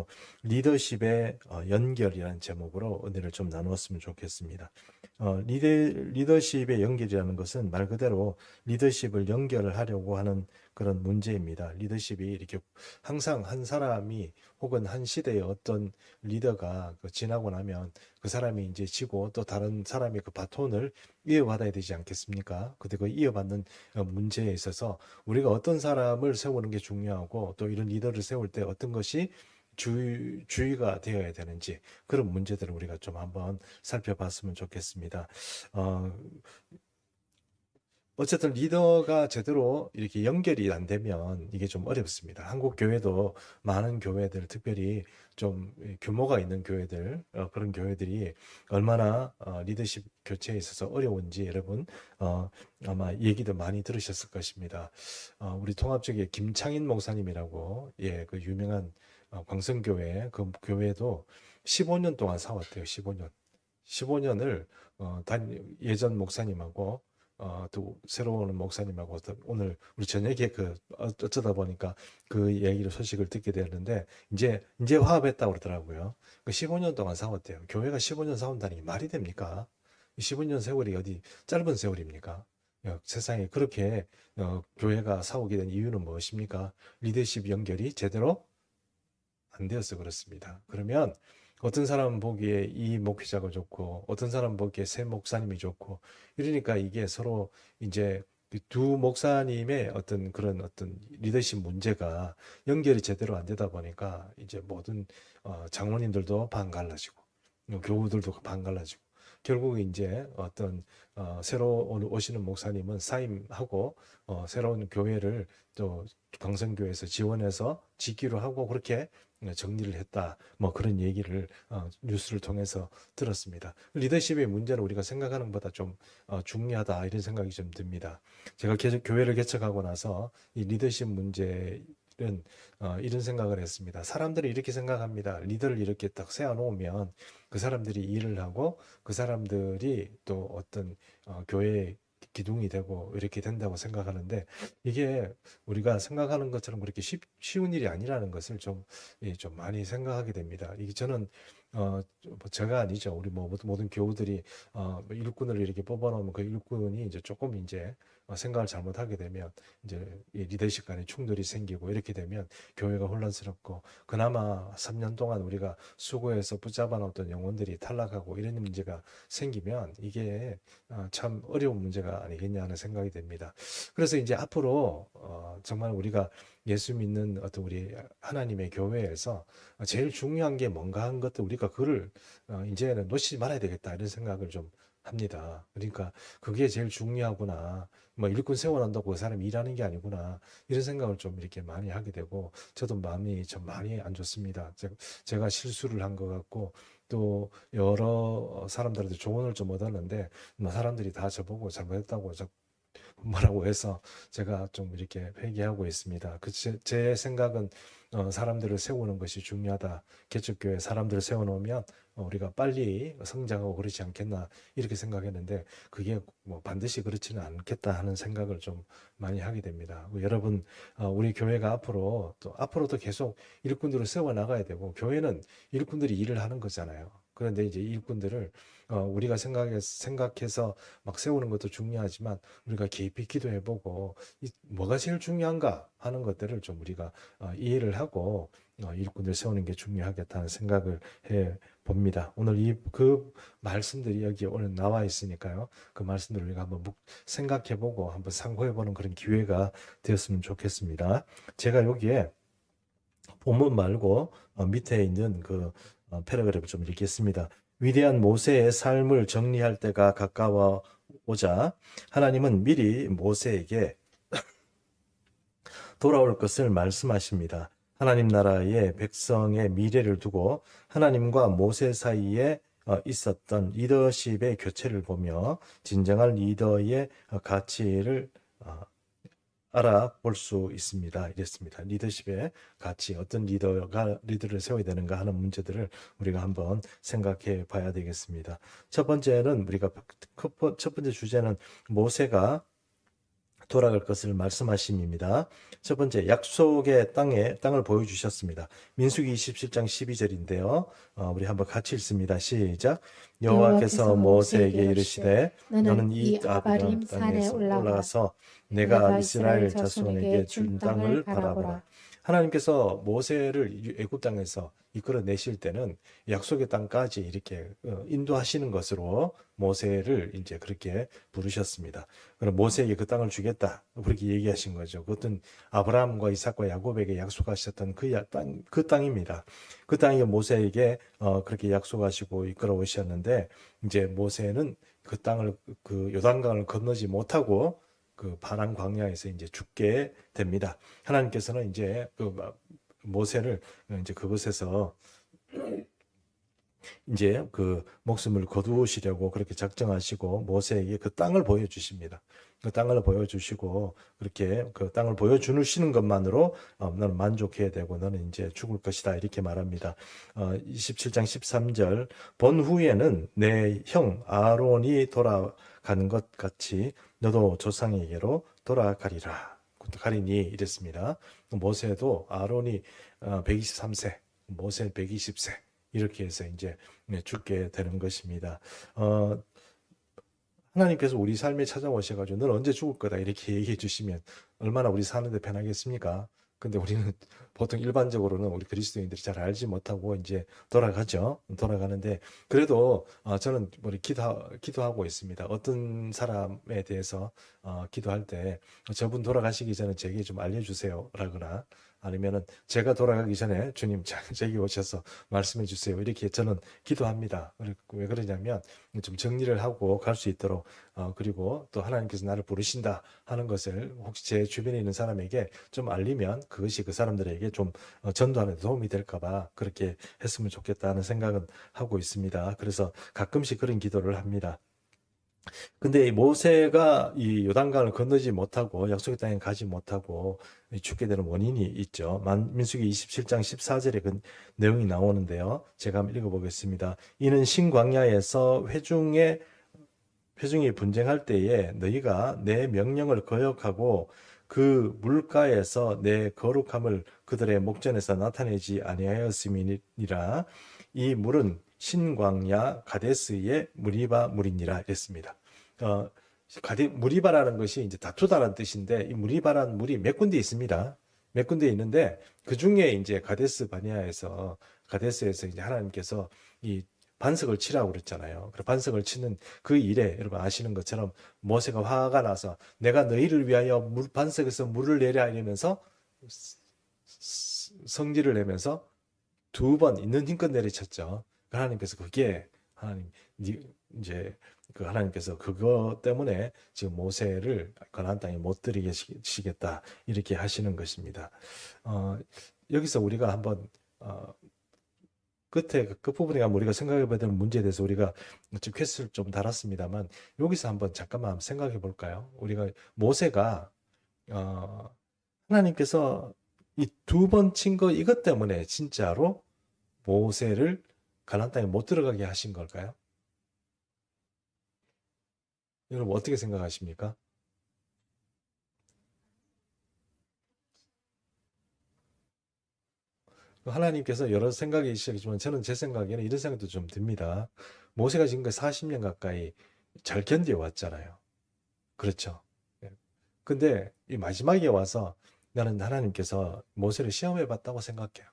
제목으로 리더십의 연결이라는 제목으로 은혜를 좀 나누었으면 좋겠습니다. 리더십의 연결이라는 것은 말 그대로 리더십을 연결을 하려고 하는 그런 문제입니다. 리더십이 이렇게 항상 한 사람이 혹은 한 시대의 어떤 리더가 지나고 나면 그 사람이 이제 지고 또 다른 사람이 그 바톤을 이어받아야 되지 않겠습니까? 근데 그 이어받는 문제에 있어서 우리가 어떤 사람을 세우는 게 중요하고 또 이런 리더를 세울 때 어떤 것이 주의가 되어야 되는지 그런 문제들을 우리가 좀 한번 살펴봤으면 좋겠습니다. 어, 어쨌든 리더가 제대로 이렇게 연결이 안 되면 이게 좀 어렵습니다. 한국 교회도 많은 교회들, 특별히 좀 규모가 있는 교회들, 그런 교회들이 얼마나 리더십 교체에 있어서 어려운지 여러분 아마 얘기도 많이 들으셨을 것입니다. 우리 통합적인 김창인 목사님이라고 그 유명한 광성교회 그 교회도 15년 동안 싸웠대요. 15년. 15년을 예전 목사님하고 또 새로운 목사님하고 오늘 우리 저녁에 어쩌다 보니까 그 얘기를 소식을 듣게 되었는데 이제 화합했다고 그러더라고요. 15년 동안 싸웠대요. 교회가 15년 싸운다는 게 말이 됩니까? 15년 세월이 어디 짧은 세월입니까? 세상에 그렇게 교회가 싸우게 된 이유는 무엇입니까? 리더십 연결이 제대로 안 되어서 그렇습니다. 그러면 어떤 사람 보기에 이 목회자가 좋고 어떤 사람 보기에 새 목사님이 좋고 이러니까 이게 서로 이제 그두 목사님의 그런 리더십 문제가 연결이 제대로 안 되다 보니까 이제 모든 장로님들도 반 갈라지고 교우들도 반 갈라지고 결국 이제 새로 오시는 목사님은 사임하고 새로운 교회를 또 강성교회에서 지원해서 짓기로 하고 그렇게 정리를 했다. 뭐 그런 얘기를 뉴스를 통해서 들었습니다. 리더십의 문제는 우리가 생각하는 것보다 좀 중요하다 이런 생각이 좀 듭니다. 제가 교회를 개척하고 나서 이 리더십 문제는 이런 생각을 했습니다. 사람들이 이렇게 생각합니다. 리더를 이렇게 딱 세워놓으면 그 사람들이 일을 하고 그 사람들이 또 어떤 교회의 기둥이 되고 이렇게 된다고 생각하는데 이게 우리가 생각하는 것처럼 그렇게 쉬운 일이 아니라는 것을 좀 많이 생각하게 됩니다. 이게 저는 제가 아니죠. 우리 모든 교우들이 일꾼을 이렇게 뽑아놓으면 그 일꾼이 이제 조금 이제 생각을 잘못하게 되면 이제 이 리더십 간의 충돌이 생기고 이렇게 되면 교회가 혼란스럽고 그나마 3년 동안 우리가 수고해서 붙잡아 놓던 영혼들이 탈락하고 이런 문제가 생기면 이게 참 어려운 문제가 아니겠냐 하는 생각이 됩니다. 그래서 이제 앞으로 정말 우리가 예수 믿는 어떤 우리 하나님의 교회에서 제일 중요한 게 뭔가 한 것도 우리가 그를 이제는 놓치지 말아야 되겠다 이런 생각을 좀 합니다. 그러니까 그게 제일 중요하구나. 뭐 일꾼 세워놓는다고 그 사람이 일하는 게 아니구나. 이런 생각을 좀 이렇게 많이 하게 되고 저도 마음이 좀 많이 안 좋습니다. 제가 실수를 한 것 같고 또 여러 사람들한테 조언을 좀 얻었는데 뭐 사람들이 다 저보고 잘못했다고 뭐라고 해서 제가 좀 이렇게 회개하고 있습니다. 제 생각은 사람들을 세우는 것이 중요하다. 개척교회 사람들을 세워놓으면 우리가 빨리 성장하고 그렇지 않겠나 이렇게 생각했는데 그게 뭐 반드시 그렇지는 않겠다 하는 생각을 좀 많이 하게 됩니다. 여러분 우리 교회가 앞으로도 계속 일꾼들을 세워나가야 되고 교회는 일꾼들이 일을 하는 거잖아요. 그런데 이제 일꾼들을 우리가 생각해서 막 세우는 것도 중요하지만 우리가 깊이 기도해보고 뭐가 제일 중요한가 하는 것들을 좀 우리가 이해를 하고 일꾼들 세우는 게 중요하겠다는 생각을 해 봅니다. 오늘 그 말씀들이 여기 오늘 나와 있으니까요. 그 말씀들을 우리가 한번 생각해보고 한번 상고해보는 그런 기회가 되었으면 좋겠습니다. 제가 여기에 본문 말고 밑에 있는 그 패러그래프를 좀 읽겠습니다. 위대한 모세의 삶을 정리할 때가 가까워 오자 하나님은 미리 모세에게 돌아올 것을 말씀하십니다. 하나님 나라의 백성의 미래를 두고 하나님과 모세 사이에 있었던 리더십의 교체를 보며 진정한 리더의 가치를 알아볼 수 있습니다. 이랬습니다. 리더십의 가치, 어떤 리더를 세워야 되는가 하는 문제들을 우리가 한번 생각해 봐야 되겠습니다. 첫 번째 주제는 모세가 돌아갈 것을 말씀하심입니다. 첫 번째, 약속의 땅을 보여주셨습니다. 민수기 27장 12절인데요. 우리 한번 같이 읽습니다. 시작. 여호와께서 모세에게 이르시되 너는 이 아바림 땅에서 올라가서 내가 이스라엘 자손에게 준 땅을 바라보라. 하나님께서 모세를 애굽 땅에서 이끌어내실 때는 약속의 땅까지 이렇게 인도하시는 것으로 모세를 이제 그렇게 부르셨습니다. 그럼 모세에게 그 땅을 주겠다 그렇게 얘기하신 거죠. 그것은 아브라함과 이삭과 야곱에게 약속하셨던 그 땅입니다. 그 땅이 모세에게 그렇게 약속하시고 이끌어 오셨는데 이제 모세는 그 땅을 그 요단강을 건너지 못하고 그 파란 광야에서 이제 죽게 됩니다. 하나님께서는 이제 그 모세를 이제 그곳에서 이제 그 목숨을 거두시려고 그렇게 작정하시고 모세에게 그 땅을 보여주십니다. 그 땅을 보여주시고 그렇게 그 땅을 보여주시는 것만으로 너는 만족해야 되고 너는 이제 죽을 것이다 이렇게 말합니다. 27장 13절 본 후에는 내 형 아론이 돌아가는 것 같이 너도 조상에게로 돌아가리라. 가리니 이랬습니다. 모세도 아론이 123세, 모세는 120세 이렇게 해서 이제 죽게 되는 것입니다. 하나님께서 우리 삶에 찾아오셔가지고 너는 언제 죽을 거다 이렇게 얘기해 주시면 얼마나 우리 사는데 편하겠습니까? 근데 우리는 보통 일반적으로는 우리 그리스도인들이 잘 알지 못하고 이제 돌아가죠. 돌아가는데 그래도 저는 우리 기도하고 있습니다. 어떤 사람에 대해서 기도할 때 저분 돌아가시기 전에 제게 좀 알려주세요 라거나 아니면은 제가 돌아가기 전에 주님 제게 오셔서 말씀해 주세요. 이렇게 저는 기도합니다. 왜 그러냐면 좀 정리를 하고 갈 수 있도록 그리고 또 하나님께서 나를 부르신다 하는 것을 혹시 제 주변에 있는 사람에게 좀 알리면 그것이 그 사람들에게 좀 전도하는 데 도움이 될까 봐 그렇게 했으면 좋겠다는 생각은 하고 있습니다. 그래서 가끔씩 그런 기도를 합니다. 근데 이 모세가 이 요단강을 건너지 못하고 약속의 땅에 가지 못하고 죽게 되는 원인이 있죠. 민수기 27장 14절에 그 내용이 나오는데요. 제가 한번 읽어보겠습니다. 이는 신광야에서 회중이 분쟁할 때에 너희가 내 명령을 거역하고 그 물가에서 내 거룩함을 그들의 목전에서 나타내지 아니하였음이니라. 이 물은 신광야 가데스의 무리바 물이니라 이랬습니다. 무리바라는 것이 이제 다투다라는 뜻인데 이 무리바라는 물이 몇 군데 있습니다. 몇 군데 있는데 그 중에 이제 가데스에서 이제 하나님께서 이 반석을 치라고 그랬잖아요. 그 반석을 치는 그 일에 여러분 아시는 것처럼 모세가 화가 나서 내가 너희를 위하여 반석에서 물을 내려 이러면서 성질을 내면서 2번 있는 힘껏 내리쳤죠. 하나님께서 그게 이제 그 하나님께서 그거 때문에 지금 모세를 가나안 땅에 못 들이시겠다 이렇게 하시는 것입니다. 여기서 우리가 한번 끝에 그 끝부분에 가면 우리가 생각해봐야 되는 문제에 대해서 우리가 지금 퀘스트를 좀 달았습니다만 여기서 한번 잠깐만 생각해 볼까요? 우리가 모세가 하나님께서 이 2번 친 거 이것 때문에 진짜로 모세를 가나안 땅에 못 들어가게 하신 걸까요? 여러분 어떻게 생각하십니까? 하나님께서 여러 생각이 있으시겠지만 저는 제 생각에는 이런 생각도 좀 듭니다. 모세가 지금까지 40년 가까이 잘 견뎌왔잖아요. 그렇죠. 예. 근데 이 마지막에 와서 나는 하나님께서 모세를 시험해 봤다고 생각해요.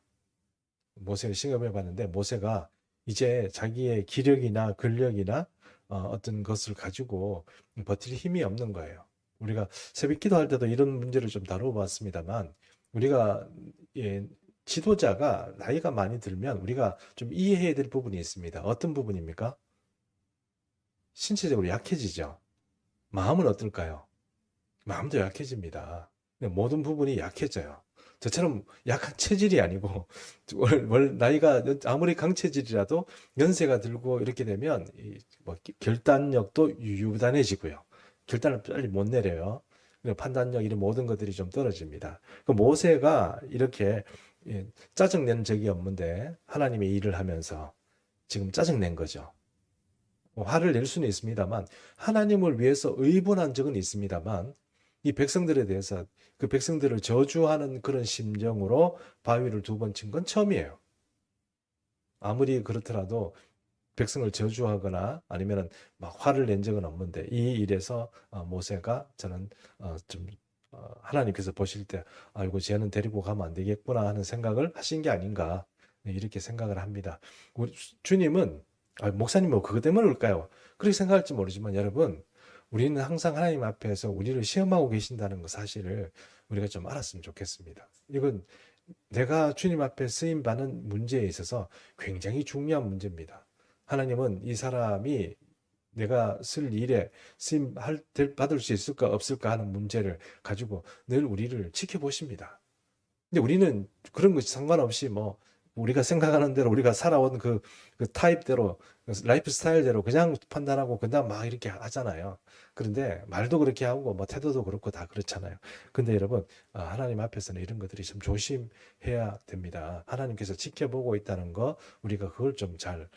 모세를 시험해 봤는데 모세가 이제 자기의 기력이나 근력이나 어떤 것을 가지고 버틸 힘이 없는 거예요. 우리가 새벽 기도할 때도 이런 문제를 좀 다뤄봤습니다만 우리가 지도자가 나이가 많이 들면 우리가 좀 이해해야 될 부분이 있습니다. 어떤 부분입니까? 신체적으로 약해지죠. 마음은 어떨까요? 마음도 약해집니다. 모든 부분이 약해져요. 저처럼 약한 체질이 아니고 나이가 아무리 강체질이라도 연세가 들고 이렇게 되면 뭐 결단력도 유단해지고요. 결단을 빨리 못 내려요. 판단력 이런 모든 것들이 좀 떨어집니다. 모세가 이렇게 짜증낸 적이 없는데 하나님의 일을 하면서 지금 짜증낸 거죠. 화를 낼 수는 있습니다만 하나님을 위해서 의분한 적은 있습니다만 이 백성들에 대해서 그 백성들을 저주하는 그런 심정으로 바위를 2번 친 건 처음이에요. 아무리 그렇더라도 백성을 저주하거나 아니면은 막 화를 낸 적은 없는데 이 일에서 모세가 저는 좀 하나님께서 보실 때 아이고 쟤는 데리고 가면 안 되겠구나 하는 생각을 하신 게 아닌가 이렇게 생각을 합니다. 우리 주님은 목사님 뭐 그것 때문에 그럴까요? 그렇게 생각할지 모르지만 여러분 우리는 항상 하나님 앞에서 우리를 시험하고 계신다는 그 사실을 우리가 좀 알았으면 좋겠습니다. 이건 내가 주님 앞에 쓰임 받는 문제에 있어서 굉장히 중요한 문제입니다. 하나님은 이 사람이 내가 쓸 일에 쓰임 받을 수 있을까 없을까 하는 문제를 가지고 늘 우리를 지켜보십니다. 근데 우리는 그런 것이 상관없이 뭐 우리가 생각하는 대로 우리가 살아온 그 타입대로 라이프 스타일대로 그냥 판단하고 그다음 막 이렇게 하잖아요. 그런데 말도 그렇게 하고 뭐 태도도 그렇고 다 그렇잖아요. 근데 여러분 하나님 앞에서는 이런 것들이 참 조심해야 됩니다. 하나님께서 지켜보고 있다는 거 우리가 그걸 좀 잘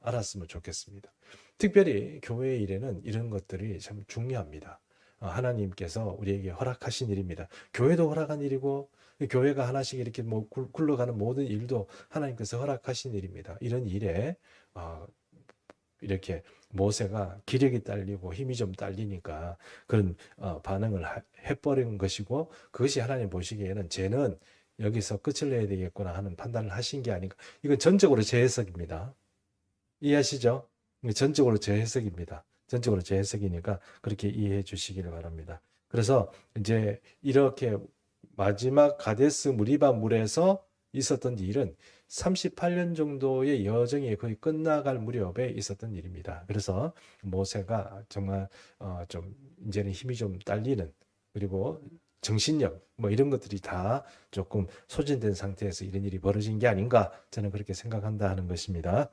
알았으면 좋겠습니다. 특별히 교회 일에는 이런 것들이 참 중요합니다. 하나님께서 우리에게 허락하신 일입니다. 교회도 허락한 일이고 교회가 하나씩 이렇게 뭐 굴러가는 모든 일도 하나님께서 허락하신 일입니다. 이런 일에 이렇게 모세가 기력이 딸리고 힘이 좀 딸리니까 그런 반응을 해버린 것이고 그것이 하나님 보시기에는 쟤는 여기서 끝을 내야 되겠구나 하는 판단을 하신 게 아닌가. 이건 전적으로 제 해석입니다. 이해하시죠? 전적으로 제 해석입니다. 전적으로 제 해석이니까 그렇게 이해해 주시기를 바랍니다. 그래서 이제 이렇게 마지막 가데스 무리바 물에서 있었던 일은 38년 정도의 여정이 거의 끝나갈 무렵에 있었던 일입니다. 그래서 모세가 정말 좀 이제는 힘이 좀 딸리는 그리고 정신력 뭐 이런 것들이 다 조금 소진된 상태에서 이런 일이 벌어진 게 아닌가 저는 그렇게 생각한다 하는 것입니다.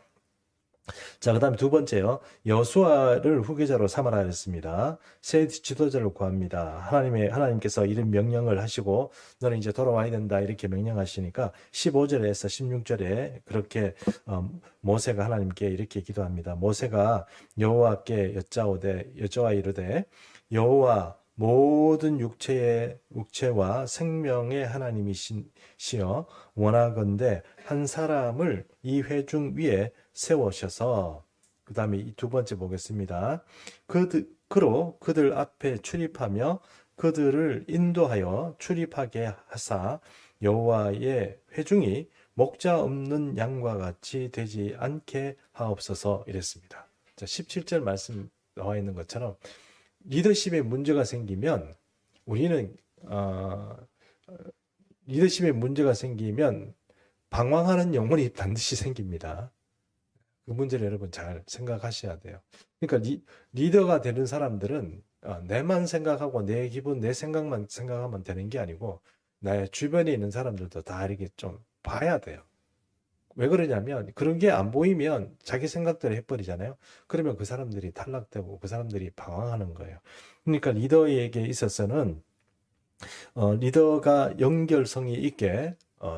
자, 그 다음에 2번째요. 여수아를 후계자로 삼아라 했습니다. 새 지도자를 구합니다. 하나님께서 이런 명령을 하시고, 너는 이제 돌아와야 된다. 이렇게 명령하시니까, 15절에서 16절에 그렇게, 모세가 하나님께 이렇게 기도합니다. 모세가 여호와께 여짜와 이르되, 여호와 모든 육체와 생명의 하나님이시여 원하건대 한 사람을 이 회중 위에 세우셔서 그 다음에 이 2번째 보겠습니다. 그로 그들 앞에 출입하며 그들을 인도하여 출입하게 하사 여호와의 회중이 목자 없는 양과 같이 되지 않게 하옵소서 이랬습니다. 자, 17절 말씀 나와 있는 것처럼 리더십에 문제가 생기면 우리는 리더십에 문제가 생기면 방황하는 영혼이 반드시 생깁니다. 그 문제를 여러분 잘 생각하셔야 돼요. 그러니까 리더가 되는 사람들은 내만 생각하고 내 기분, 내 생각만 생각하면 되는 게 아니고 나의 주변에 있는 사람들도 다 이렇게 좀 봐야 돼요. 왜 그러냐면 그런 게 안 보이면 자기 생각대로 해버리잖아요. 그러면 그 사람들이 탈락되고 그 사람들이 방황하는 거예요. 그러니까 리더에게 있어서는 리더가 연결성이 있게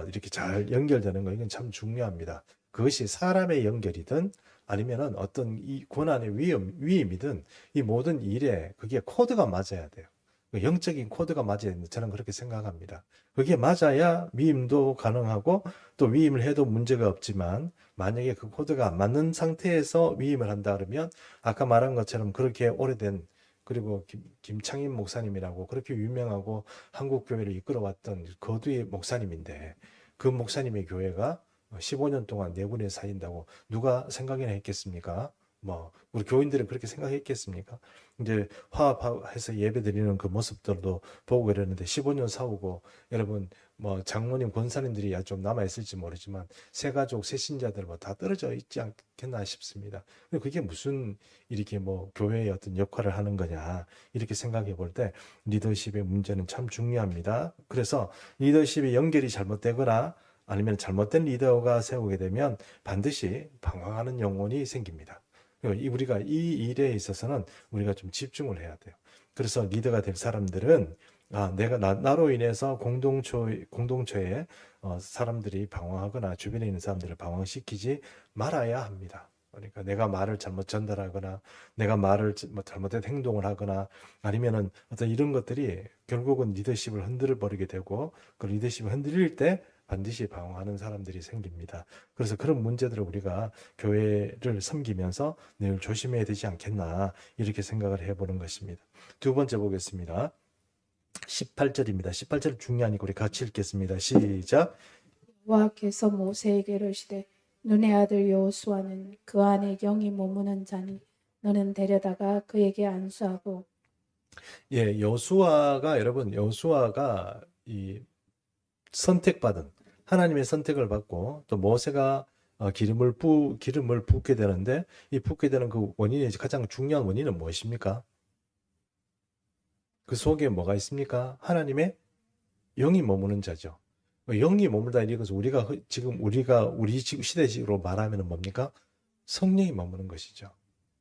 이렇게 잘 연결되는 거 이건 참 중요합니다. 그것이 사람의 연결이든 아니면은 어떤 이 고난의 위임이든 이 모든 일에 그게 코드가 맞아야 돼요. 영적인 코드가 맞아야 되는데 저는 그렇게 생각합니다. 그게 맞아야 위임도 가능하고 또 위임을 해도 문제가 없지만 만약에 그 코드가 안 맞는 상태에서 위임을 한다 그러면 아까 말한 것처럼 그렇게 오래된 그리고 김창인 목사님이라고 그렇게 유명하고 한국 교회를 이끌어왔던 거두의 목사님인데 그 목사님의 교회가 15년 동안 내분에 쌓인다고 누가 생각이나 했겠습니까? 뭐 우리 교인들은 그렇게 생각했겠습니까? 이제 화합해서 예배 드리는 그 모습들도 보고 그랬는데 15년 싸우고 여러분 뭐 장모님 권사님들이 좀 남아 있을지 모르지만 새 가족 새 신자들 뭐 다 떨어져 있지 않겠나 싶습니다. 그게 무슨 이렇게 뭐 교회의 어떤 역할을 하는 거냐 이렇게 생각해 볼 때 리더십의 문제는 참 중요합니다. 그래서 리더십의 연결이 잘못되거나 아니면 잘못된 리더가 세우게 되면 반드시 방황하는 영혼이 생깁니다. 우리가 이 일에 있어서는 우리가 좀 집중을 해야 돼요. 그래서 리더가 될 사람들은 내가 나로 인해서 공동체에 사람들이 방황하거나 주변에 있는 사람들을 방황시키지 말아야 합니다. 그러니까 내가 말을 잘못 전달하거나 내가 말을 뭐 잘못된 행동을 하거나 아니면은 어떤 이런 것들이 결국은 리더십을 흔들어 버리게 되고 그 리더십을 흔들릴 때 반드시 방황하는 사람들이 생깁니다. 그래서 그런 문제들을 우리가 교회를 섬기면서 늘 조심해야 되지 않겠나 이렇게 생각을 해보는 것입니다. 두 번째 보겠습니다. 18절입니다. 18절 중요하니까 우리 같이 읽겠습니다. 시작. 여호와께서 모세에게 이르시되 눈의 아들 여호수아는 그 안에 영이 머무는 자니 너는 데려다가 그에게 안수하고. 예, 여호수아가 여러분 여호수아가 이 선택받은 하나님의 선택을 받고 또 모세가 기름을 붓게 되는데 이 붓게 되는 그 원인이 가장 중요한 원인은 무엇입니까? 그 속에 뭐가 있습니까? 하나님의 영이 머무는 자죠. 영이 머물다 이것은 우리 지금 시대식으로 말하면 뭡니까? 성령이 머무는 것이죠.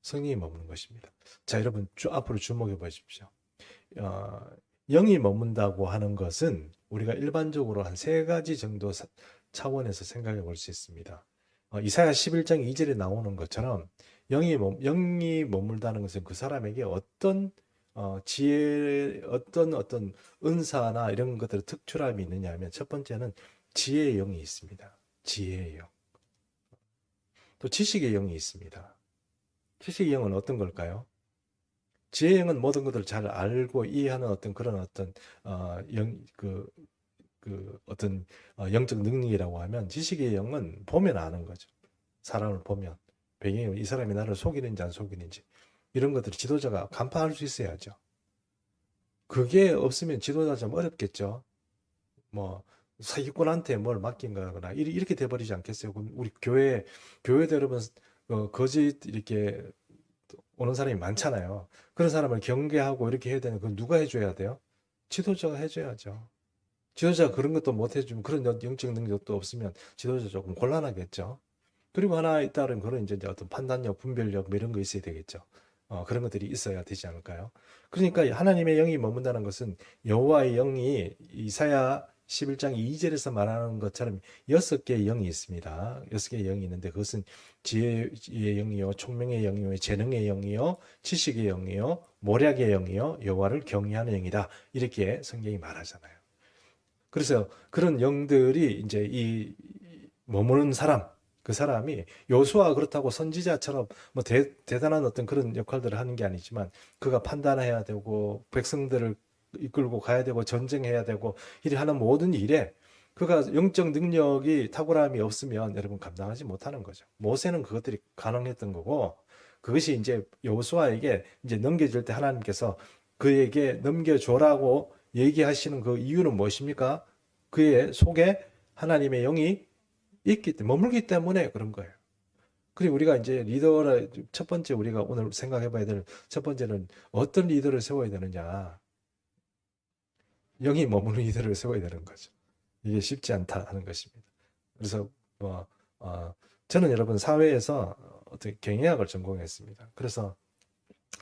성령이 머무는 것입니다. 자, 여러분 앞으로 주목해 보십시오. 어, 영이 머문다고 하는 것은 우리가 일반적으로 한 세 가지 정도 차원에서 생각해 볼 수 있습니다. 이사야 11장 2절에 나오는 것처럼 영이 머물다는 것은 그 사람에게 어떤 지혜, 어떤 은사나 이런 것들의 특출함이 있느냐 하면 첫 번째는 지혜의 영이 있습니다. 지혜의 영. 또 지식의 영이 있습니다. 지식의 영은 어떤 걸까요? 지혜의 영은 모든 것들을 잘 알고 이해하는 어떤 그런 어떤 어떤 영적 능력이라고 하면 지식의 영은 보면 아는 거죠. 사람을 보면 배경이 이 사람이 나를 속이는지 안 속이는지 이런 것들을 지도자가 간파할 수 있어야죠. 그게 없으면 지도자 좀 어렵겠죠. 뭐 사기꾼한테 뭘 맡긴 거거나 이렇게 돼버리지 않겠어요? 우리 교회도 여러분 거짓 이렇게 오는 사람이 많잖아요. 그런 사람을 경계하고 이렇게 해야 되는 건 누가 해줘야 돼요? 지도자가 해줘야죠. 지도자가 그런 것도 못 해주면 그런 영적 능력도 없으면 지도자 조금 곤란하겠죠. 그리고 하나에 따른 그런 이제 어떤 판단력, 분별력 뭐 이런 거 있어야 되겠죠. 그런 것들이 있어야 되지 않을까요? 그러니까 하나님의 영이 머문다는 것은 여호와의 영이 이사야 11장 2절에서 말하는 것처럼 6개의 영이 있습니다. 6개의 영이 있는데 그것은 지혜의 영이요, 총명의 영이요, 재능의 영이요, 지식의 영이요, 모략의 영이요, 여호와를 경외하는 영이다. 이렇게 성경이 말하잖아요. 그래서 그런 영들이 이제 이 머무는 사람, 그 사람이 여호수아가 그렇다고 선지자처럼 뭐 대단한 어떤 그런 역할들을 하는 게 아니지만 그가 판단해야 되고 백성들을 이끌고 가야 되고 전쟁해야 되고 이래 하는 모든 일에 그가 영적 능력이 탁월함이 없으면 여러분 감당하지 못하는 거죠. 모세는 그것들이 가능했던 거고 그것이 이제 여호수아에게 이제 넘겨질 때 하나님께서 그에게 넘겨줘라고 얘기하시는 그 이유는 무엇입니까? 그의 속에 하나님의 영이 머물기 때문에 그런 거예요. 그리고 우리가 이제 리더를 첫 번째 우리가 오늘 생각해 봐야 될 첫 번째는 어떤 리더를 세워야 되느냐. 영이 머무는 리더를 세워야 되는 거죠. 이게 쉽지 않다 하는 것입니다. 그래서 뭐 저는 여러분 사회에서 어떻게 경영학을 전공했습니다. 그래서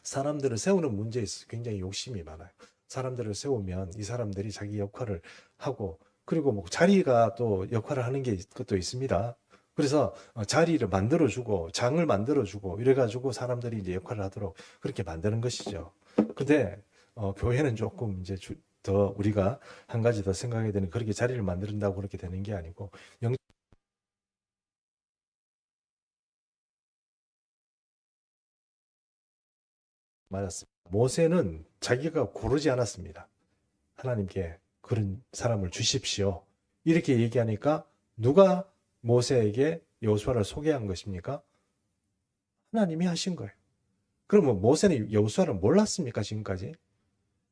사람들을 세우는 문제에 있어서 굉장히 욕심이 많아요. 사람들을 세우면 이 사람들이 자기 역할을 하고 그리고 뭐 자리가 또 역할을 하는 게 것도 있습니다. 그래서 자리를 만들어주고 장을 만들어주고 이래가지고 사람들이 이제 역할을 하도록 그렇게 만드는 것이죠. 근데 교회는 조금 이제 더 우리가 한 가지 더 생각해야 되는 그렇게 자리를 만든다고 그렇게 되는 게 아니고 맞았습니다. 모세는 자기가 고르지 않았습니다. 하나님께 그런 사람을 주십시오. 이렇게 얘기하니까 누가 모세에게 여호수아를 소개한 것입니까? 하나님이 하신 거예요. 그러면 모세는 여호수아를 몰랐습니까? 지금까지?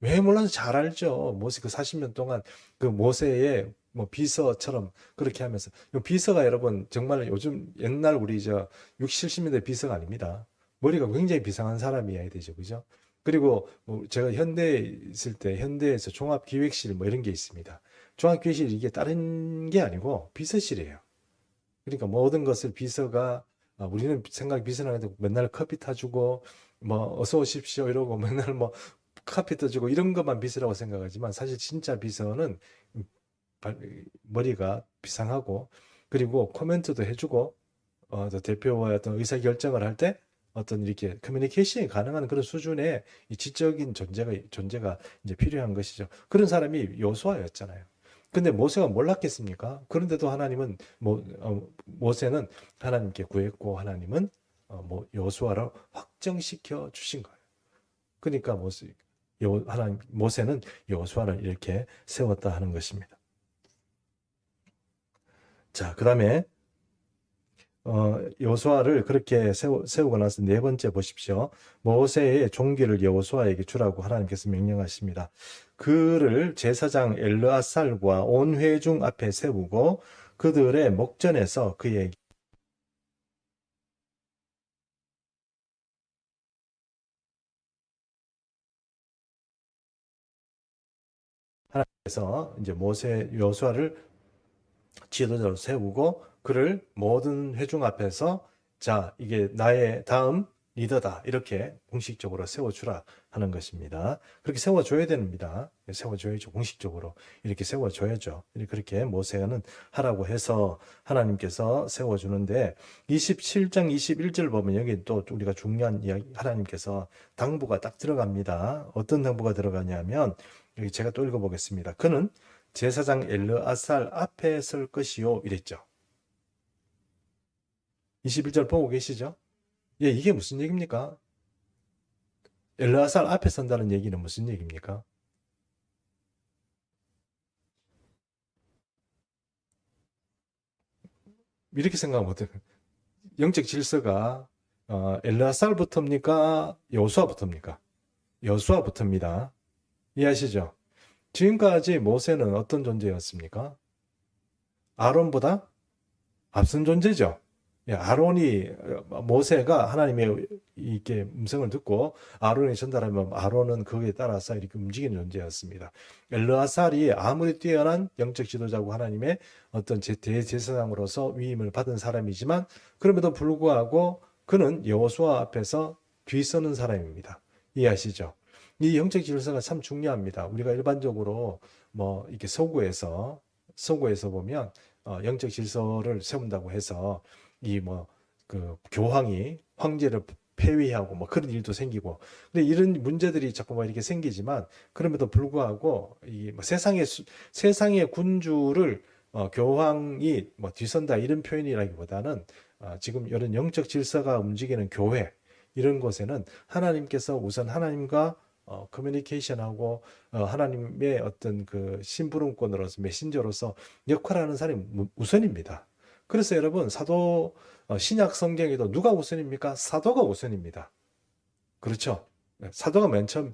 왜 몰라서 잘 알죠. 모세 그 40년 동안 그 모세의 뭐 비서처럼 그렇게 하면서 비서가 여러분 정말 요즘 옛날 우리 60, 70년대 비서가 아닙니다. 머리가 굉장히 비상한 사람이어야 되죠. 그죠? 그리고 뭐 제가 현대에 있을 때 현대에서 종합기획실 뭐 이런 게 있습니다. 종합기획실 이게 다른 게 아니고 비서실이에요. 그러니까 모든 것을 비서가 우리는 생각 비서는 하는데 맨날 커피 타주고 뭐 어서 오십시오 이러고 맨날 뭐 커피 떠주고 이런 것만 비서라고 생각하지만 사실 진짜 비서는 머리가 비상하고 그리고 코멘트도 해주고 또 대표와 어떤 의사 결정을 할 때 어떤 이렇게 커뮤니케이션이 가능한 그런 수준의 이 지적인 존재가 이제 필요한 것이죠. 그런 사람이 여호수아였잖아요. 근데 모세가 몰랐겠습니까? 그런데도 하나님은 모세는 하나님께 구했고 하나님은 여호수아를 확정시켜 주신 거예요. 그러니까 모세는 여호수아를 이렇게 세웠다 하는 것입니다. 자, 그다음에 여호수아를 그렇게 세우고 나서 네 번째 보십시오. 모세의 종기를 여호수아에게 주라고 하나님께서 명령하십니다. 그를 제사장 엘르아살과 온 회중 앞에 세우고 그들의 목전에서 그에게 하나님께서 이제 여호수아를 지도자로 세우고 그를 모든 회중 앞에서 자, 이게 나의 다음 리더다. 이렇게 공식적으로 세워주라 하는 것입니다. 그렇게 세워줘야 됩니다. 세워줘야죠. 공식적으로. 이렇게 세워줘야죠. 그렇게 모세는 하라고 해서 하나님께서 세워주는데 27장 21절 보면 여기 또 우리가 중요한 이야기, 하나님께서 당부가 딱 들어갑니다. 어떤 당부가 들어가냐면 여기 제가 또 읽어보겠습니다. 그는 제사장 엘르아살 앞에 설 것이요 이랬죠. 21절 보고 계시죠? 예, 이게 무슨 얘기입니까? 엘르아살 앞에 선다는 얘기는 무슨 얘기입니까? 이렇게 생각하면 어때요? 영적 질서가 엘르아살부터입니까? 여호수아부터입니까? 여호수아부터입니다. 이해하시죠? 지금까지 모세는 어떤 존재였습니까? 아론보다 앞선 존재죠. 예, 모세가 하나님의 이렇게 음성을 듣고 아론이 전달하면 아론은 거기에 따라서 이렇게 움직이는 존재였습니다. 엘르아살이 아무리 뛰어난 영적 지도자고 하나님의 어떤 대제사장으로서 위임을 받은 사람이지만 그럼에도 불구하고 그는 여호수아 앞에서 뒤서는 사람입니다. 이해하시죠? 이 영적 질서가 참 중요합니다. 우리가 일반적으로 이렇게 서구에서 보면 영적 질서를 세운다고 해서 그 교황이 황제를 폐위하고 그런 일도 생기고 근데 이런 문제들이 자꾸 이렇게 생기지만 그럼에도 불구하고 이 세상의 군주를 교황이 뒤선다 이런 표현이라기보다는 지금 이런 영적 질서가 움직이는 교회 이런 곳에는 하나님께서 우선 하나님과 커뮤니케이션하고 하나님의 어떤 그 심부름꾼으로서 메신저로서 역할하는 사람이 우선입니다. 그래서 여러분 신약 성경에도 누가 우선입니까? 사도가 우선입니다. 그렇죠? 사도가 맨 처음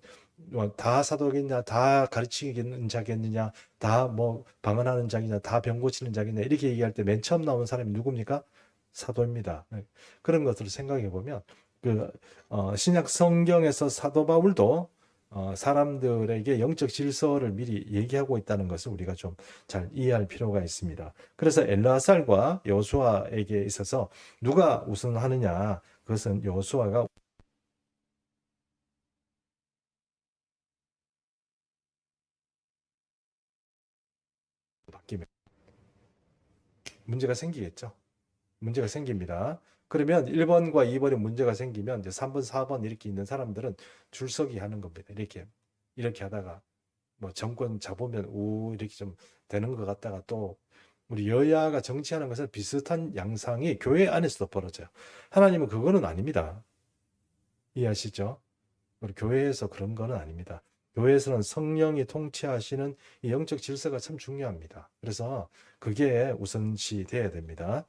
다 사도겠냐, 다 가르치는 자겠느냐, 다 방언하는 자겠냐, 다 병 고치는 자겠냐 이렇게 얘기할 때 맨 처음 나온 사람이 누굽니까? 사도입니다. 그런 것들을 생각해 보면 신약 성경에서 사도 바울도 사람들에게 영적 질서를 미리 얘기하고 있다는 것을 우리가 좀 잘 이해할 필요가 있습니다. 그래서 엘르아살과 여호수아에게 있어서 누가 우선하느냐? 그것은 여호수아가 바뀌면 문제가 생기겠죠. 문제가 생깁니다. 그러면 1번과 2번에 문제가 생기면 이제 3번, 4번 이렇게 있는 사람들은 줄서기 하는 겁니다. 이렇게 하다가 정권 잡으면 이렇게 좀 되는 것 같다가 또 우리 여야가 정치하는 것은 비슷한 양상이 교회 안에서도 벌어져요. 하나님은 그거는 아닙니다. 이해하시죠? 우리 교회에서 그런 거는 아닙니다. 교회에서는 성령이 통치하시는 이 영적 질서가 참 중요합니다. 그래서 그게 우선시 돼야 됩니다.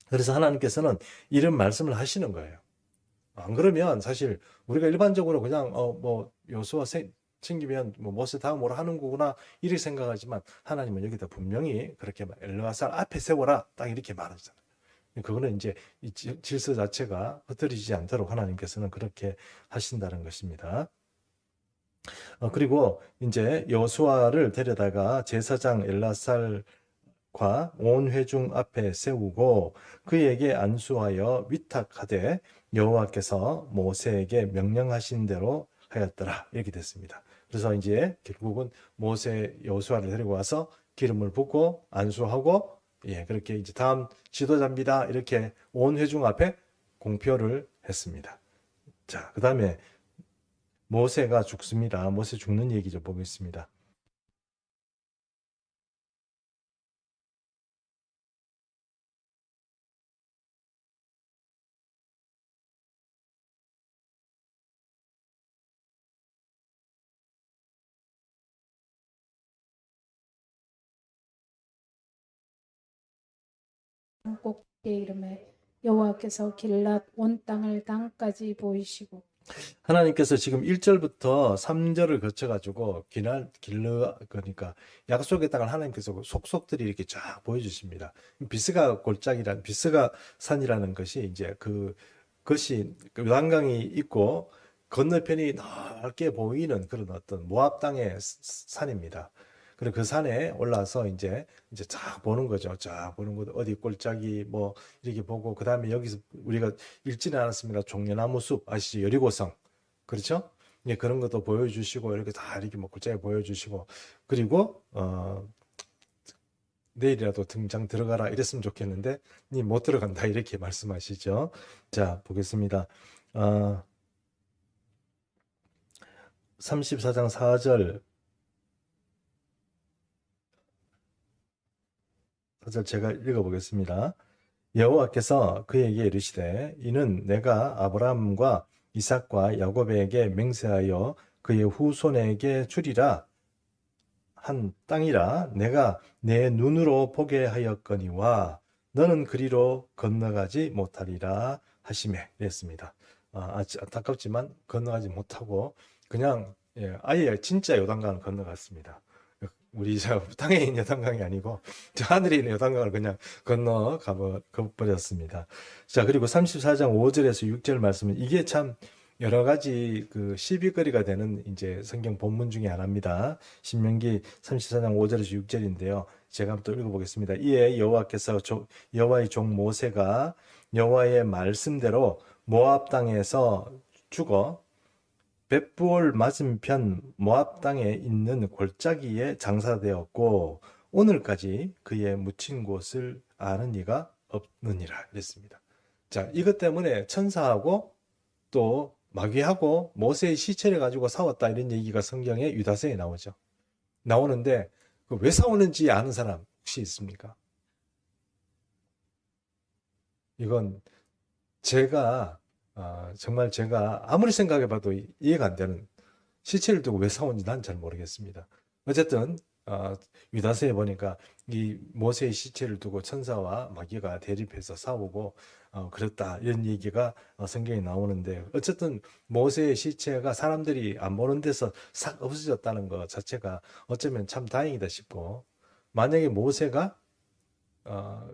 그래서 하나님께서는 이런 말씀을 하시는 거예요. 안 그러면 사실 우리가 일반적으로 그냥 여호수아 챙기면 모세 다음으로 하는 거구나 이렇게 생각하지만 하나님은 여기다 분명히 그렇게 엘르아살 앞에 세워라 딱 이렇게 말하잖아요. 그거는 이제 이 질서 자체가 흐트러지지 않도록 하나님께서는 그렇게 하신다는 것입니다. 그리고 이제 여호수아를 데려다가 제사장 엘르아살과 온 회중 앞에 세우고 그에게 안수하여 위탁하되 여호와께서 모세에게 명령하신 대로 하였더라 이렇게 됐습니다. 그래서 이제 결국은 여호수아를 데리고 와서 기름을 붓고 안수하고 예, 그렇게 이제 다음 지도자입니다. 이렇게 온 회중 앞에 공표를 했습니다. 자, 그 다음에 모세가 죽습니다. 모세 죽는 얘기 좀 보겠습니다. 꼭게 이름에 여호와께서 길랏 온 땅을 강까지 보이시고 하나님께서 지금 1절부터 3절을 거쳐가지고 그러니까 약속의 땅을 하나님께서 속속들이 이렇게 쫙 보여주십니다. 비스가 산이라는 것이 이제 그것이 요단강이 있고 건너편이 넓게 보이는 그런 어떤 모압 땅의 산입니다. 그리고 그 산에 올라서 이제 쫙 보는 거죠. 쫙 보는 거 어디 골짜기 뭐 이렇게 보고 그 다음에 여기서 우리가 읽지는 않았습니다. 종려나무 숲 아시죠? 여리고성 그렇죠? 예, 그런 것도 보여주시고 이렇게 다 이렇게 뭐 골짜기 보여주시고 그리고 내일이라도 등장 들어가라 이랬으면 좋겠는데 니 못 들어간다 이렇게 말씀하시죠. 자 보겠습니다. 34장 4절 제가 읽어보겠습니다. 여호와께서 그에게 이르시되 이는 내가 아브라함과 이삭과 야곱에게 맹세하여 그의 후손에게 주리라 한 땅이라 내가 내 눈으로 보게 하였거니와 너는 그리로 건너가지 못하리라 하시매 이랬습니다. 안타깝지만 건너가지 못하고 그냥 아예 진짜 요단강을 건너갔습니다. 우리 땅에 있는 요단강이 아니고 저 하늘에 있는 요단강을 그냥 건너가 버렸습니다. 자, 그리고 34장 5절에서 6절 말씀은 이게 참 여러 가지 그 시비거리가 되는 이제 성경 본문 중에 하나입니다. 신명기 34장 5절에서 6절인데요. 제가 한번 또 읽어보겠습니다. 이에 여호와께서 여호와의 종 모세가 여호와의 말씀대로 모압 땅에서 죽어 벳부올 맞은편 모압 땅에 있는 골짜기에 장사되었고 오늘까지 그의 묻힌 곳을 아는 이가 없느니라 이랬습니다. 자, 이것 때문에 천사하고 또 마귀하고 모세의 시체를 가지고 싸웠다 이런 얘기가 성경에 유다서에 나오죠. 나오는데 왜 싸우는지 아는 사람 혹시 있습니까? 이건 정말 제가 아무리 생각해봐도 이해가 안 되는 시체를 두고 왜 싸우는지 난 잘 모르겠습니다. 어쨌든 유다서에 보니까 이 모세의 시체를 두고 천사와 마귀가 대립해서 싸우고 그랬다 이런 얘기가 성경에 나오는데 어쨌든 모세의 시체가 사람들이 안 보는 데서 싹 없어졌다는 것 자체가 어쩌면 참 다행이다 싶고 만약에 모세가 어,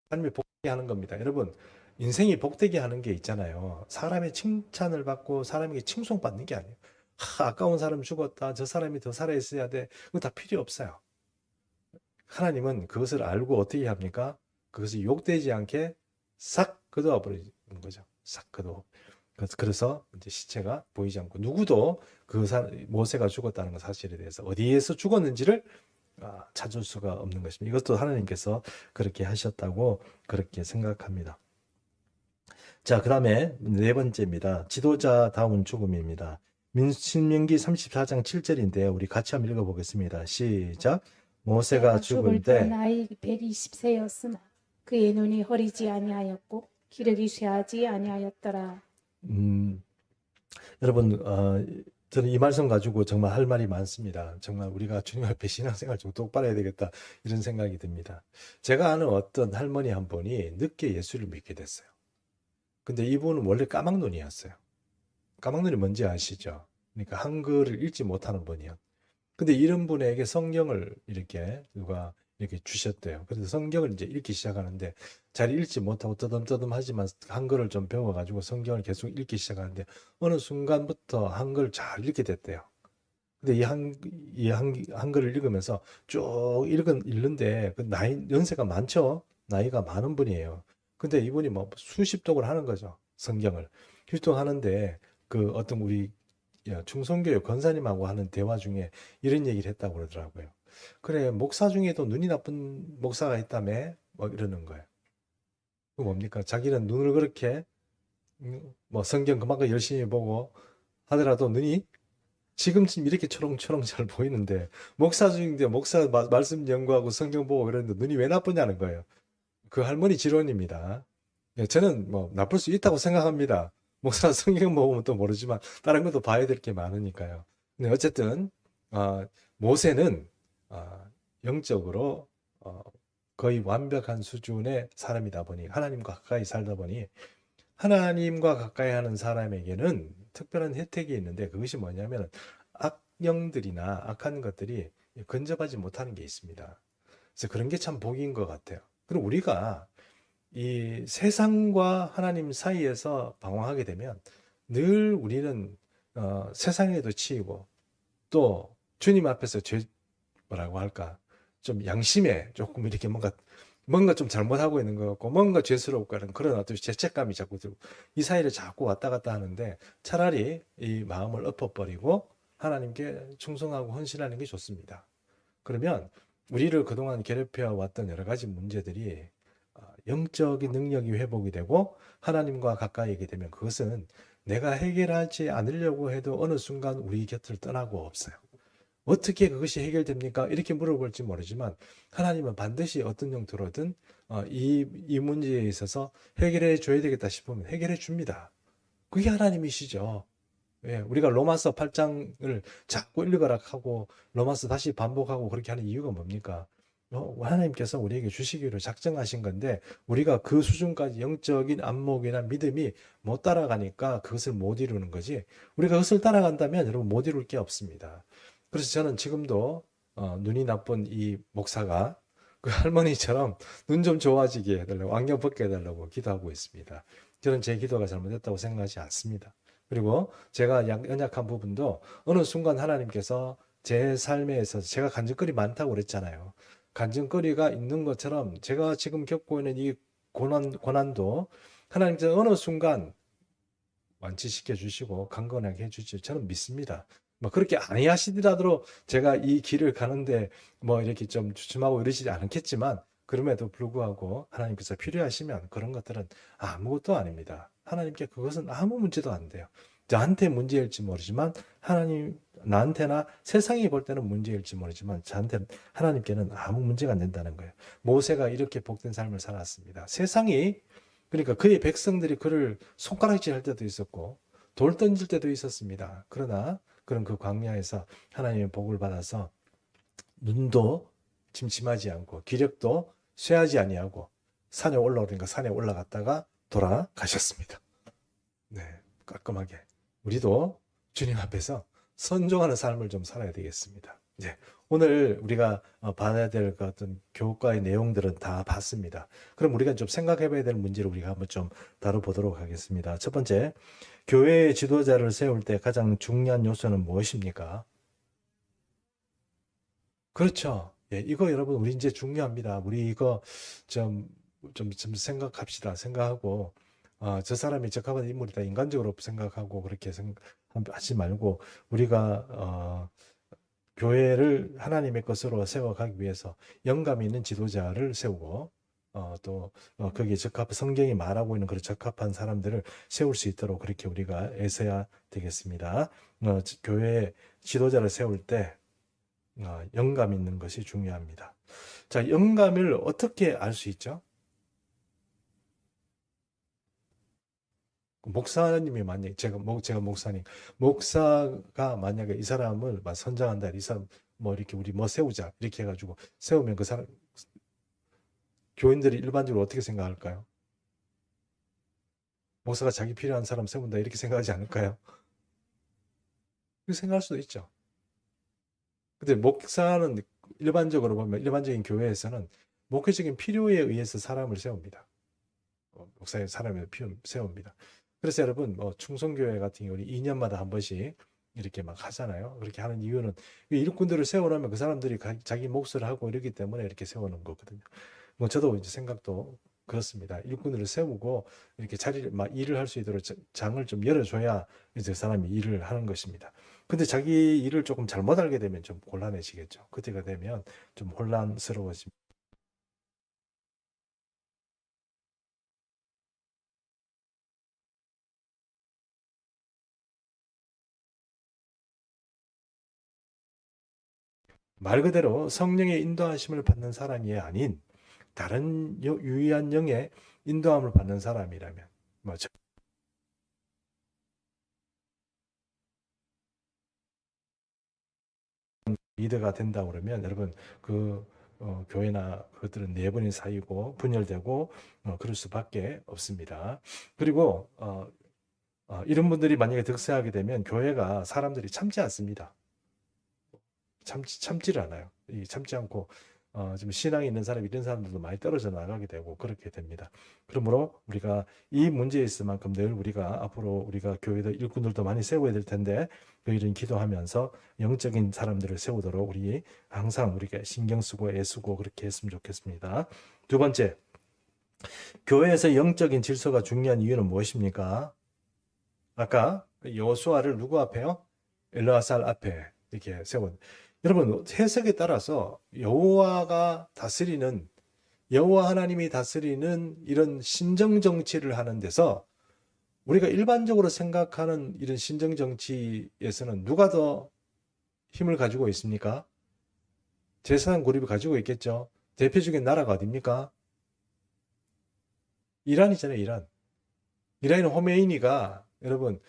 삶이 복되게 하는 겁니다. 여러분, 인생이 복되게 하는 게 있잖아요. 사람의 칭찬을 받고 사람에게 칭송받는 게 아니에요. 아까운 사람 죽었다. 저 사람이 더 살아있어야 돼. 그거 다 필요 없어요. 하나님은 그것을 알고 어떻게 합니까? 그것이 욕되지 않게 싹 걷어와 버리는 거죠. 싹 걷어. 그래서 이제 시체가 보이지 않고 누구도 모세가 죽었다는 사실에 대해서 어디에서 죽었는지를 찾을 수가 없는 것입니다. 이것도 하나님께서 그렇게 하셨다고 그렇게 생각합니다. 자, 그 다음에 네 번째입니다. 지도자다운 죽음입니다. 신명기 34장 7절인데요. 우리 같이 한번 읽어보겠습니다. 시작. 모세가 죽을 때 나이 120세였으나 그의 눈이 허리지 아니하였고 기력이 쇠하지 아니하였더라. 여러분, 저는 이 말씀 가지고 정말 할 말이 많습니다. 정말 우리가 주님 앞에 신앙생활 좀 똑바로 해야 되겠다 이런 생각이 듭니다. 제가 아는 어떤 할머니 한 분이 늦게 예수를 믿게 됐어요. 근데 이분은 원래 까막눈이었어요. 까막눈이 뭔지 아시죠? 그러니까 한글을 읽지 못하는 분이요. 근데 이런 분에게 성경을 이렇게 누가 이렇게 주셨대요. 그래서 성경을 이제 읽기 시작하는데 잘 읽지 못하고 떠듬떠듬하지만 한글을 좀 배워가지고 성경을 계속 읽기 시작하는데 어느 순간부터 한글을 잘 읽게 됐대요. 근데 이 한글을 읽으면서 쭉 읽는데 그 연세가 많죠? 나이가 많은 분이에요. 근데 이분이 뭐 수십 독을 하는 거죠. 성경을. 수십 독 하는데 그 어떤 우리 충성교회 권사님하고 하는 대화 중에 이런 얘기를 했다고 그러더라고요. 그래, 목사 중에도 눈이 나쁜 목사가 있다며? 뭐 이러는 거예요. 그 뭡니까? 자기는 눈을 그렇게 뭐 성경 그만큼 열심히 보고 하더라도 눈이 지금쯤 이렇게 초롱초롱 잘 보이는데 목사 중인데 목사 말씀 연구하고 성경 보고 그랬는데 눈이 왜 나쁘냐는 거예요. 그 할머니 지론입니다. 예, 저는 뭐 나쁠 수 있다고 생각합니다. 목사 성경 보면 또 모르지만 다른 것도 봐야 될 게 많으니까요. 근데 어쨌든 모세는 아, 영적으로 거의 완벽한 수준의 사람이다 보니 하나님과 가까이 살다 보니 하나님과 가까이 하는 사람에게는 특별한 혜택이 있는데 그것이 뭐냐면 악령들이나 악한 것들이 근접하지 못하는 게 있습니다. 그래서 그런 게 참 복인 것 같아요. 그리고 우리가 이 세상과 하나님 사이에서 방황하게 되면 늘 우리는 세상에도 치이고 또 주님 앞에서 뭐라고 할까 좀 양심에 조금 이렇게 뭔가 좀 잘못하고 있는 것 같고 뭔가 죄스럽고 하는 그런 어떤 죄책감이 자꾸 들고 이 사이를 자꾸 왔다 갔다 하는데 차라리 이 마음을 엎어버리고 하나님께 충성하고 헌신하는 게 좋습니다. 그러면 우리를 그동안 괴롭혀 왔던 여러 가지 문제들이 영적인 능력이 회복이 되고 하나님과 가까이게 되면 그것은 내가 해결하지 않으려고 해도 어느 순간 우리 곁을 떠나고 없어요. 어떻게 그것이 해결됩니까? 이렇게 물어볼지 모르지만 하나님은 반드시 어떤 형태로든 이 문제에 있어서 해결해 줘야 되겠다 싶으면 해결해 줍니다. 그게 하나님이시죠. 예, 우리가 로마서 8장을 자꾸 읽으라 하고 로마서 다시 반복하고 그렇게 하는 이유가 뭡니까? 하나님께서 우리에게 주시기로 작정하신 건데 우리가 그 수준까지 영적인 안목이나 믿음이 못 따라가니까 그것을 못 이루는 거지. 우리가 그것을 따라간다면 여러분 못 이룰 게 없습니다. 그래서 저는 지금도 눈이 나쁜 이 목사가 그 할머니처럼 눈 좀 좋아지게 해달라고 안경 벗게 해달라고 기도하고 있습니다. 저는 제 기도가 잘못됐다고 생각하지 않습니다. 그리고 제가 연약한 부분도 어느 순간 하나님께서 제 삶에 있어서 제가 간증거리 많다고 그랬잖아요. 간증거리가 있는 것처럼 제가 지금 겪고 있는 이 고난도 하나님께서 어느 순간 완치시켜 주시고 강건하게 해주실 저는 믿습니다. 뭐 그렇게 안 하시더라도 제가 이 길을 가는데 뭐 이렇게 좀 주춤하고 이러시지 않겠지만 그럼에도 불구하고 하나님께서 필요하시면 그런 것들은 아무것도 아닙니다. 하나님께 그것은 아무 문제도 안 돼요. 저한테 문제일지 모르지만 하나님 나한테나 세상이 볼 때는 문제일지 모르지만 저한테는 하나님께는 아무 문제가 안 된다는 거예요. 모세가 이렇게 복된 삶을 살았습니다. 세상이 그러니까 그의 백성들이 그를 손가락질할 때도 있었고 돌 던질 때도 있었습니다. 그러나 그런 그 광야에서 하나님의 복을 받아서 눈도 침침하지 않고 기력도 쇠하지 아니하고 산에 올라오니까 산에 올라갔다가 돌아가셨습니다. 네, 깔끔하게. 우리도 주님 앞에서 선종하는 삶을 좀 살아야 되겠습니다. 네, 오늘 우리가 봐야 될 그 어떤 교과의 내용들은 다 봤습니다. 그럼 우리가 좀 생각해 봐야 될 문제를 우리가 한번 좀 다뤄보도록 하겠습니다. 첫 번째, 교회의 지도자를 세울 때 가장 중요한 요소는 무엇입니까? 그렇죠. 예, 이거 여러분 우리 이제 중요합니다. 우리 이거 좀, 좀 생각합시다. 생각하고 저 사람이 적합한 인물이다. 인간적으로 생각하고 그렇게 생각하지 말고 우리가 교회를 하나님의 것으로 세워가기 위해서 영감 있는 지도자를 세우고 또 거기에 성경이 말하고 있는 그런 적합한 사람들을 세울 수 있도록 그렇게 우리가 애써야 되겠습니다. 교회 지도자를 세울 때 영감 있는 것이 중요합니다. 자, 영감을 어떻게 알 수 있죠? 목사님이 만약에 제가 목사님 목사가 만약에 이 사람을 선정한다 이 사람 뭐 이렇게 우리 뭐 세우자 이렇게 해가지고 세우면 그 사람 교인들이 일반적으로 어떻게 생각할까요? 목사가 자기 필요한 사람 세운다 이렇게 생각하지 않을까요? 그렇게 생각할 수도 있죠. 근데 목사는 일반적으로 보면 일반적인 교회에서는 목회적인 필요에 의해서 사람을 세웁니다. 목사의 사람을 세웁니다. 그래서 여러분 충성교회 같은 경우 2년마다 한 번씩 이렇게 막 하잖아요. 그렇게 하는 이유는 일꾼들을 세워놓으면 그 사람들이 자기 몫을 하고 이러기 때문에 이렇게 세우는 거거든요. 뭐 저도 이제 생각도 그렇습니다. 일꾼들을 세우고 이렇게 자리를 막 일을 할 수 있도록 장을 좀 열어줘야 이제 사람이 일을 하는 것입니다. 근데 자기 일을 조금 잘못 알게 되면 좀 곤란해지겠죠. 그때가 되면 좀 혼란스러워집니다. 말 그대로 성령의 인도하심을 받는 사람이 아닌 다른 유의한 영의 인도함을 받는 사람이라면 뭐 리더가 된다 그러면 여러분 그 교회나 그것들은 내분이 쌓이고 분열되고 그럴 수밖에 없습니다. 그리고 이런 분들이 만약에 득세하게 되면 교회가 사람들이 참지 않습니다. 참지를 않아요. 참지 않고 좀 신앙이 있는 사람 이런 사람들도 많이 떨어져 나가게 되고 그렇게 됩니다. 그러므로 우리가 이 문제에 있을 만큼 늘 우리가 앞으로 우리가 교회도 일꾼들도 많이 세워야 될 텐데 그 일은 기도하면서 영적인 사람들을 세우도록 우리 항상 우리가 신경 쓰고 애쓰고 그렇게 했으면 좋겠습니다. 두 번째, 교회에서 영적인 질서가 중요한 이유는 무엇입니까? 아까 여호수아를 누구 앞에요? 엘르아살 앞에 이렇게 세운. 여러분 해석에 따라서 여호와 하나님이 다스리는 이런 신정 정치를 하는 데서 우리가 일반적으로 생각하는 이런 신정 정치에서는 누가 더 힘을 가지고 있습니까? 제3 그룹이 가지고 있겠죠. 대표적인 나라가 어디입니까? 이란이잖아요, 이란. 이란은 호메이니가 여러분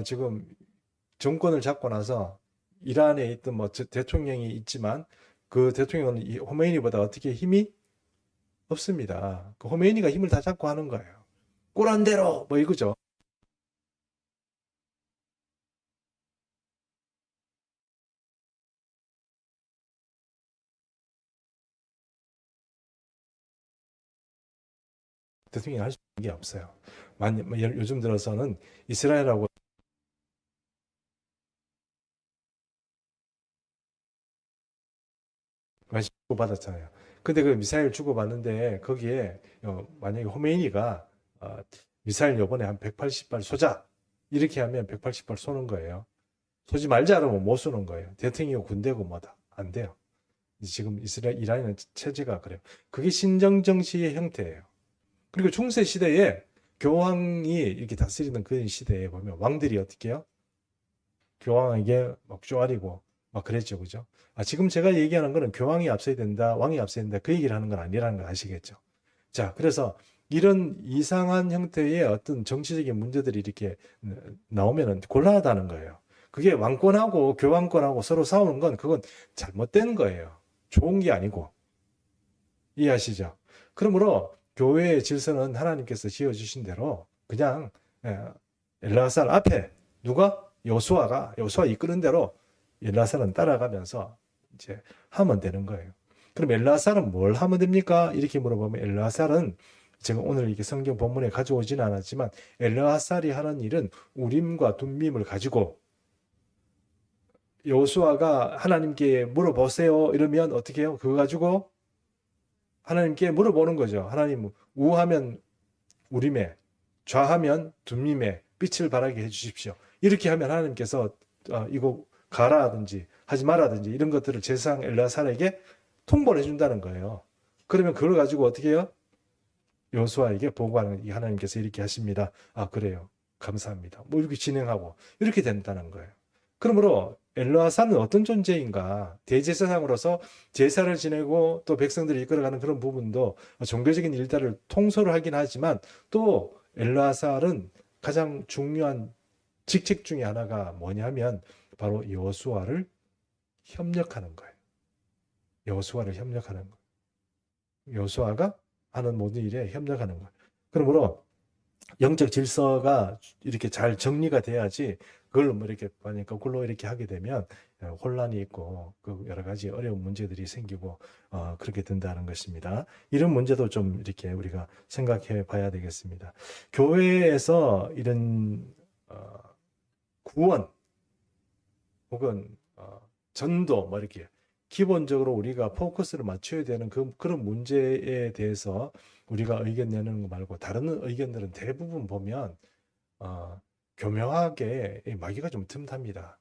지금 정권을 잡고 나서 이란에 있던 뭐 대통령이 있지만 그 대통령은 이 호메이니보다 어떻게 힘이 없습니다. 그 호메이니가 힘을 다 잡고 하는 거예요. 꿀한 대로 뭐 이거죠. 대통령이 할 수 있는 게 없어요. 요즘 들어서는 이스라엘하고 주고받았잖아요. 근데 그 미사일 주고받는데 거기에 만약에 호메이니가 미사일 요번에 한 180발 쏘자 이렇게 하면 180발 쏘는 거예요. 쏘지 말자 그러면 못 쏘는 거예요. 대통령이 군대고 뭐다 안 돼요. 지금 이란이는 체제가 그래요. 그게 신정정치의 형태예요. 그리고 중세 시대에 교황이 이렇게 다스리는 그 시대에 보면 왕들이 어떻게 해요? 교황에게 막 쪼아리고 막 그랬죠, 그죠? 지금 제가 얘기하는 거는 교황이 앞서야 된다, 왕이 앞서야 된다, 그 얘기를 하는 건 아니라는 걸 아시겠죠? 자, 그래서 이런 이상한 형태의 어떤 정치적인 문제들이 이렇게 나오면은 곤란하다는 거예요. 그게 왕권하고 교황권하고 서로 싸우는 건 그건 잘못된 거예요. 좋은 게 아니고. 이해하시죠? 그러므로 교회의 질서는 하나님께서 지어주신 대로 그냥 엘라살 앞에 누가 여호수아 이끄는 대로 엘라살은 따라가면서 이제 하면 되는 거예요. 그럼 엘라살은 뭘 하면 됩니까? 이렇게 물어보면 엘라살은 제가 오늘 이렇게 성경 본문에 가져오지는 않았지만 엘라살이 하는 일은 우림과 둠밈을 가지고 여호수아가 하나님께 물어보세요 이러면 어떻게 해요? 그거 가지고 하나님께 물어보는 거죠. 하나님 우하면 우림에 좌하면 둠밈에 빛을 발하게 해주십시오. 이렇게 하면 하나님께서 이거 가라든지 하지 말라든지 이런 것들을 제사장 엘라살에게 통보를 해준다는 거예요. 그러면 그걸 가지고 어떻게 해요? 여호수아에게 보고하는 하나님께서 이렇게 하십니다. 그래요. 감사합니다. 뭐 이렇게 진행하고 이렇게 된다는 거예요. 그러므로 엘르아사는 어떤 존재인가? 대제사장으로서 제사를 지내고 또 백성들을 이끌어가는 그런 부분도 종교적인 일들을 통솔을 하긴 하지만 또 엘르아살은 가장 중요한 직책 중에 하나가 뭐냐면 바로 여호수아를 협력하는 거예요. 여호수아를 협력하는 거예요. 여호수아가 하는 모든 일에 협력하는 거예요. 그러므로 영적 질서가 이렇게 잘 정리가 돼야지 그걸 뭐 이렇게 만약 거꾸로 이렇게 하게 되면 혼란이 있고 그 여러 가지 어려운 문제들이 생기고 그렇게 된다는 것입니다. 이런 문제도 좀 이렇게 우리가 생각해 봐야 되겠습니다. 교회에서 이런 구원 혹은 전도 뭐 이렇게 기본적으로 우리가 포커스를 맞춰야 되는 그런 문제에 대해서 우리가 의견 내는 거 말고 다른 의견들은 대부분 보면 어, 교묘하게 마귀가 좀 틈탑니다.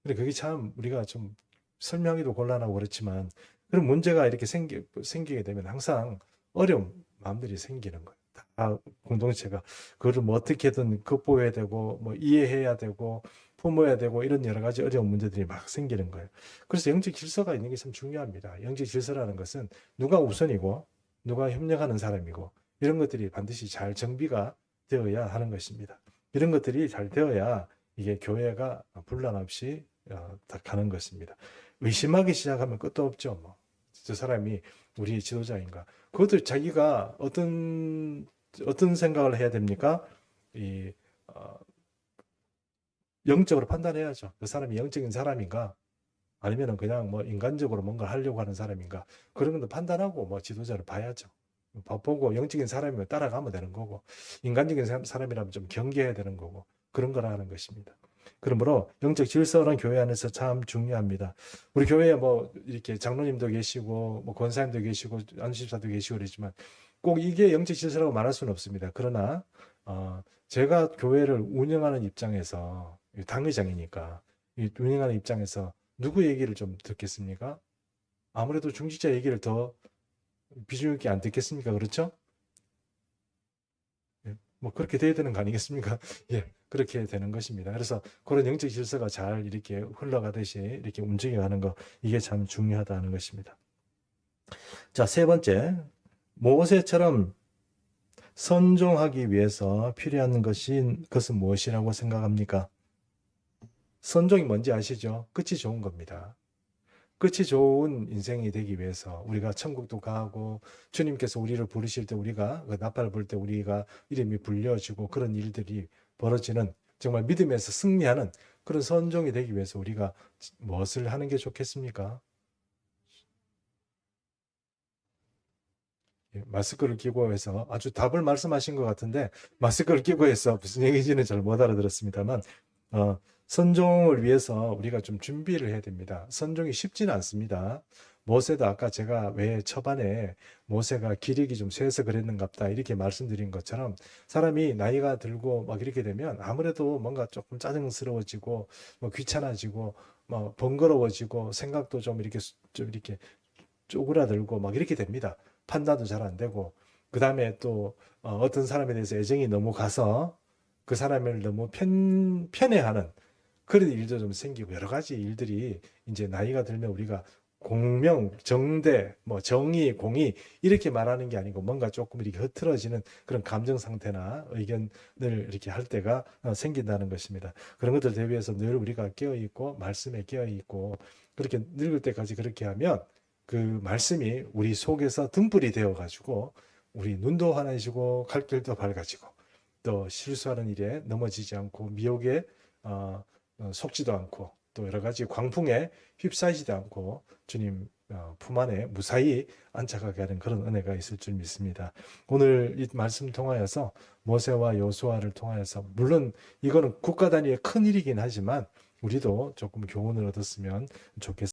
근데 그게 참 우리가 좀 설명하기도 곤란하고 그렇지만 그런 문제가 이렇게 생기게 되면 항상 어려운 마음들이 생기는 거예요. 다 공동체가 그걸 뭐 어떻게든 극복해야 되고 뭐 이해해야 되고 품어야 되고 이런 여러 가지 어려운 문제들이 막 생기는 거예요. 그래서 영적 질서가 있는 게 참 중요합니다. 영적 질서라는 것은 누가 우선이고 누가 협력하는 사람이고 이런 것들이 반드시 잘 정비가 되어야 하는 것입니다. 이런 것들이 잘 되어야 이게 교회가 분란 없이 다 가는 것입니다. 의심하기 시작하면 끝도 없죠. 뭐. 저 사람이 우리 지도자인가? 그것도 자기가 어떤 생각을 해야 됩니까? 이 영적으로 판단해야죠. 그 사람이 영적인 사람인가? 아니면은 그냥 뭐 인간적으로 뭔가 하려고 하는 사람인가? 그런 것도 판단하고 뭐 지도자를 봐야죠. 보고 영적인 사람이면 따라가면 되는 거고, 인간적인 사람이라면 좀 경계해야 되는 거고, 그런 거라는 것입니다. 그러므로 영적 질서는 교회 안에서 참 중요합니다. 우리 교회에 뭐 이렇게 장로님도 계시고, 뭐 권사님도 계시고, 안수집사도 계시고 그러지만 꼭 이게 영적 질서라고 말할 수는 없습니다. 그러나 제가 교회를 운영하는 입장에서 당회장이니까 운영하는 입장에서 누구 얘기를 좀 듣겠습니까? 아무래도 중직자 얘기를 더 비중 있게 안 듣겠습니까? 그렇죠? 예, 뭐 그렇게 돼야 되는 거 아니겠습니까? 예, 그렇게 되는 것입니다. 그래서 그런 영적 질서가 잘 이렇게 흘러가듯이 이렇게 움직여가는 거 이게 참 중요하다는 것입니다. 자, 세 번째, 모세처럼 선종하기 위해서 필요한 것은 무엇이라고 생각합니까? 선종이 뭔지 아시죠? 끝이 좋은 겁니다. 끝이 좋은 인생이 되기 위해서 우리가 천국도 가고 주님께서 우리를 부르실 때 우리가 그 나팔을 불 때 우리가 이름이 불려지고 그런 일들이 벌어지는 정말 믿음에서 승리하는 그런 선종이 되기 위해서 우리가 무엇을 하는 게 좋겠습니까? 예, 마스크를 끼고 해서 아주 답을 말씀하신 것 같은데 마스크를 끼고 해서 무슨 얘기인지는 잘 못 알아들었습니다만 선종을 위해서 우리가 좀 준비를 해야 됩니다. 선종이 쉽지는 않습니다. 모세도 아까 제가 왜 초반에 모세가 기력이 좀 쇠서 그랬는갑다 이렇게 말씀드린 것처럼 사람이 나이가 들고 막 이렇게 되면 아무래도 뭔가 조금 짜증스러워지고 뭐 귀찮아지고 뭐 번거로워지고 생각도 좀 이렇게 쪼그라들고 막 이렇게 됩니다. 판단도 잘 안 되고 그 다음에 또 어떤 사람에 대해서 애정이 너무 가서 그 사람을 너무 편애하는 그런 일도 좀 생기고 여러 가지 일들이 이제 나이가 들면 우리가 공명, 정대, 뭐 정의, 공의 이렇게 말하는 게 아니고 뭔가 조금 이렇게 흐트러지는 그런 감정 상태나 의견을 이렇게 할 때가 생긴다는 것입니다. 그런 것들 대비해서 늘 우리가 깨어 있고 말씀에 깨어 있고 그렇게 늙을 때까지 그렇게 하면 그 말씀이 우리 속에서 등불이 되어 가지고 우리 눈도 환해지고 갈 길도 밝아지고 또 실수하는 일에 넘어지지 않고 미혹에 속지도 않고 또 여러 가지 광풍에 휩싸이지도 않고 주님 품 안에 무사히 안착하게 하는 그런 은혜가 있을 줄 믿습니다. 오늘 이 말씀 통하여서 모세와 여호수아를 통하여서 물론 이거는 국가 단위의 큰 일이긴 하지만 우리도 조금 교훈을 얻었으면 좋겠습니다.